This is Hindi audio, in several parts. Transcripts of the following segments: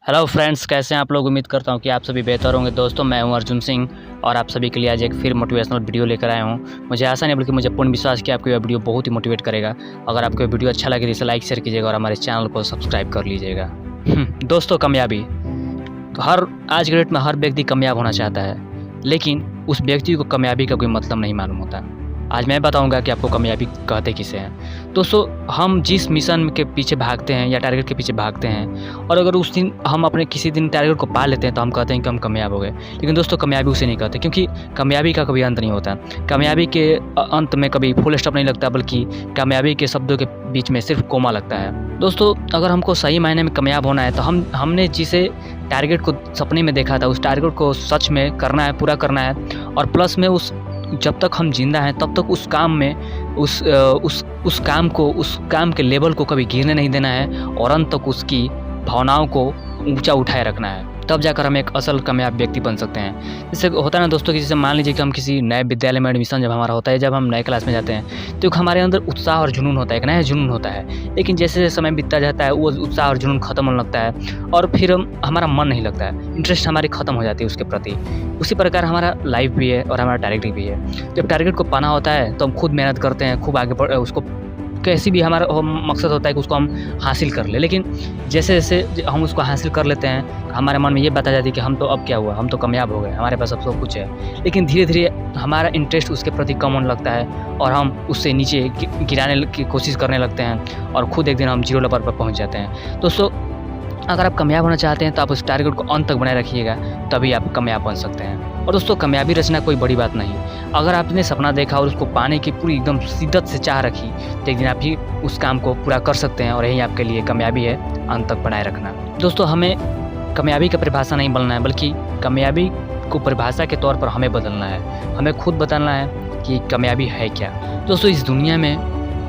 हेलो फ्रेंड्स, कैसे हैं आप लोग। उम्मीद करता हूं कि आप सभी बेहतर होंगे। दोस्तों, मैं हूं अर्जुन सिंह और आप सभी के लिए आज एक फिर मोटिवेशनल वीडियो लेकर आया हूं। मुझे आशा नहीं बल्कि मुझे पूर्ण विश्वास कि आपको यह वीडियो बहुत ही मोटिवेट करेगा। अगर आपको वीडियो अच्छा लगे तो इसे लाइक शेयर कीजिएगा और हमारे चैनल को सब्सक्राइब कर लीजिएगा। दोस्तों, कामयाबी तो आज के डेट में हर व्यक्ति कामयाब होना चाहता है, लेकिन उस व्यक्ति को कामयाबी का कोई मतलब नहीं मालूम होता। आज मैं बताऊंगा कि आपको कामयाबी कहते किसे हैं। दोस्तों, हम जिस मिशन के पीछे भागते हैं या टारगेट के पीछे भागते हैं और अगर उस दिन हम अपने किसी दिन टारगेट को पा लेते हैं तो हम कहते हैं कि हम कामयाब हो गए। लेकिन दोस्तों, कामयाबी उसे नहीं कहते, क्योंकि कामयाबी का कभी अंत नहीं होता। कामयाबी के अंत में कभी फुल स्टॉप नहीं लगता, बल्कि कामयाबी के शब्दों के बीच में सिर्फ कोमा लगता है। दोस्तों, अगर हमको सही मायने में कामयाब होना है तो हमने जिसे टारगेट को सपने में देखा था उस टारगेट को सच में करना है, पूरा करना है। और प्लस में जब तक हम जिंदा हैं तब तक उस काम में उस काम के लेवल को कभी गिरने नहीं देना है और अंत तक उसकी भावनाओं को ऊंचा उठाए रखना है। तब जाकर हम एक असल कामयाब व्यक्ति बन सकते हैं। जैसे होता है ना दोस्तों, कि जैसे मान लीजिए कि हम किसी नए विद्यालय में एडमिशन जब हमारा होता है, जब हम नए क्लास में जाते हैं तो हमारे अंदर उत्साह और जुनून होता है, एक नया जुनून होता है। लेकिन जैसे जैसे समय बीतता जाता है वो उत्साह और जुनून खत्म होने लगता है और फिर हमारा मन नहीं लगता है, इंटरेस्ट हमारी खत्म हो जाती है उसके प्रति। उसी प्रकार हमारा लाइफ भी है और हमारा टारगेट भी है। जब टारगेट को पाना होता है तो हम खुद मेहनत करते हैं, खूब आगे उसको कैसी भी हमारा मकसद होता है कि उसको हम हासिल कर लें। लेकिन जैसे जैसे हम उसको हासिल कर लेते हैं तो हमारे मन में ये बात आ जाती है कि हम तो अब क्या हुआ, हम तो कामयाब हो गए, हमारे पास अब सब कुछ है। लेकिन धीरे धीरे हमारा इंटरेस्ट उसके प्रति कम होने लगता है और हम उससे नीचे गिराने की कोशिश करने लगते हैं और खुद एक दिन हम जीरो लेवल पर पहुँच जाते हैं। दोस्तों, अगर आप कामयाब होना चाहते हैं तो आप उस टारगेट को अंत तक बनाए रखिएगा, तभी आप कामयाब बन सकते हैं। और दोस्तों, कामयाबी रचना कोई बड़ी बात नहीं। अगर आपने सपना देखा और उसको पाने की पूरी एकदम शिद्दत से चाह रखी तो एक दिन आप भी उस काम को पूरा कर सकते हैं और यही आपके लिए कामयाबी है, अंत तक बनाए रखना। दोस्तों, हमें कामयाबी का परिभाषा नहीं बनना है, बल्कि कामयाबी को परिभाषा के तौर पर हमें बदलना है। हमें खुद बताना है कि कामयाबी है क्या। दोस्तों, इस दुनिया में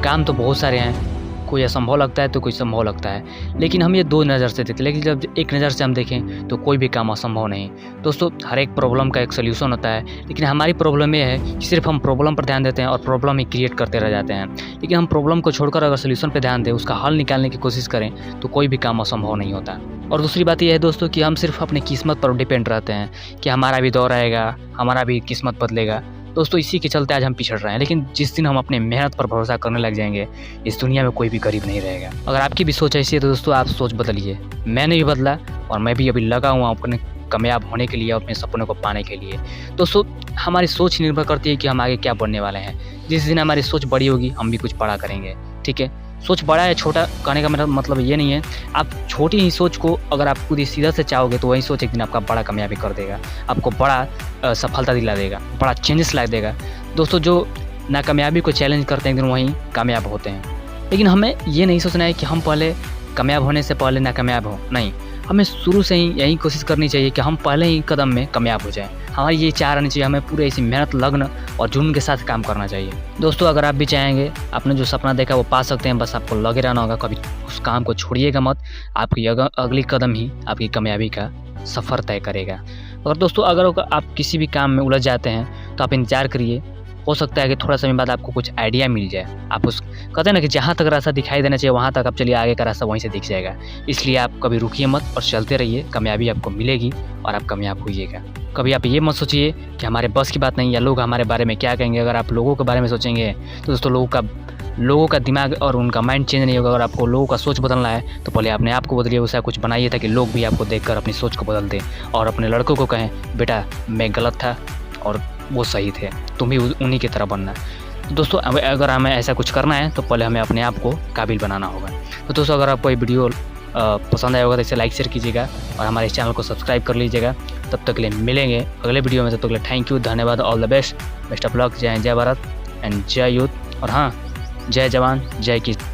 काम तो बहुत सारे हैं, कोई असंभव लगता है तो कोई संभव लगता है, लेकिन हम ये दो नज़र से देखते हैं। लेकिन जब एक नज़र से हम देखें तो कोई भी काम असंभव नहीं। दोस्तों, हर एक प्रॉब्लम का एक सोल्यूशन होता है, लेकिन हमारी प्रॉब्लम ये है कि सिर्फ हम प्रॉब्लम पर ध्यान देते हैं और प्रॉब्लम ही क्रिएट करते रह जाते हैं। लेकिन हम प्रॉब्लम को छोड़कर अगर सोल्यूशन पर ध्यान दें, उसका हल निकालने की कोशिश करें तो कोई भी काम असंभव नहीं होता। और दूसरी बात यह है दोस्तों कि हम सिर्फ अपनी किस्मत पर डिपेंड रहते हैं कि हमारा भी दौर आएगा, हमारा भी किस्मत बदलेगा। दोस्तों, इसी के चलते आज हम पिछड़ रहे हैं। लेकिन जिस दिन हम अपने मेहनत पर भरोसा करने लग जाएंगे, इस दुनिया में कोई भी गरीब नहीं रहेगा। अगर आपकी भी सोच ऐसी है तो दोस्तों, आप सोच बदलिए। मैंने भी बदला और मैं भी अभी लगा हुआ अपने कामयाब होने के लिए और अपने सपनों को पाने के लिए। दोस्तों, हमारी सोच निर्भर करती है कि हम आगे क्या बनने वाले हैं। जिस दिन हमारी सोच बड़ी होगी हम भी कुछ बड़ा करेंगे। ठीक है, सोच बड़ा या छोटा कहने का मेरा मतलब ये नहीं है। आप छोटी ही सोच को अगर आप खुद ही सीधा से चाहोगे तो वही सोच एक दिन आपका बड़ा कामयाबी कर देगा, आपको बड़ा सफलता दिला देगा, बड़ा चेंजेस ला देगा। दोस्तों, जो नाकामयाबी को चैलेंज करते हैं एक दिन वहीं कामयाब होते हैं। लेकिन हमें ये नहीं सोचना है कि हम पहले कामयाब होने से पहले नाकामयाब हो, नहीं। हमें शुरू से ही यही कोशिश करनी चाहिए कि हम पहले ही कदम में कामयाब हो जाएं। हमारी ये चाह रहनी चाहिए, हमें पूरे ऐसी मेहनत, लगन और जुनून के साथ काम करना चाहिए। दोस्तों, अगर आप भी चाहेंगे आपने जो सपना देखा वो पा सकते हैं, बस आपको लगे रहना होगा। कभी उस काम को छोड़िएगा मत, आपकी अगली कदम ही आपकी कामयाबी का सफ़र तय करेगा। और दोस्तों, अगर आप किसी भी काम में उलझ जाते हैं तो आप इंतजार करिए, हो सकता है कि थोड़ा समय बाद आपको कुछ आइडिया मिल जाए। आप कहते हैं ना कि जहाँ तक रास्ता दिखाई देना चाहिए वहाँ तक आप चलिए, आगे का रास्ता वहीं से दिख जाएगा। इसलिए आप कभी रुकिए मत और चलते रहिए, कामयाबी आपको मिलेगी और आप कामयाब होइएगा। कभी आप ये मत सोचिए कि हमारे बस की बात नहीं या लोग हमारे बारे में क्या कहेंगे। अगर आप लोगों के बारे में सोचेंगे तो दोस्तों लोगों का दिमाग और उनका माइंड चेंज नहीं होगा। अगर आपको लोगों का सोच बदलना है तो पहले अपने आप को बदलिए, उसे कुछ बनाइए ताकि लोग भी आपको देखकर अपनी सोच को बदल दें और अपने लड़कों को कहें, बेटा मैं गलत था और वो सही थे, तुम भी उन्हीं की तरह बनना। तो दोस्तों, अगर हमें ऐसा कुछ करना है तो पहले हमें अपने आप को काबिल बनाना होगा। तो दोस्तों, अगर आपको ये वीडियो पसंद आया होगा तो इसे लाइक शेयर कीजिएगा और हमारे चैनल को सब्सक्राइब कर लीजिएगा। तब तक के लिए मिलेंगे अगले वीडियो में। तब तक के लिए थैंक यू, धन्यवाद, all the best, best of luck. जय हिंद, जय भारत एंड जय यूथ। और हाँ, जय जवान जय किसान।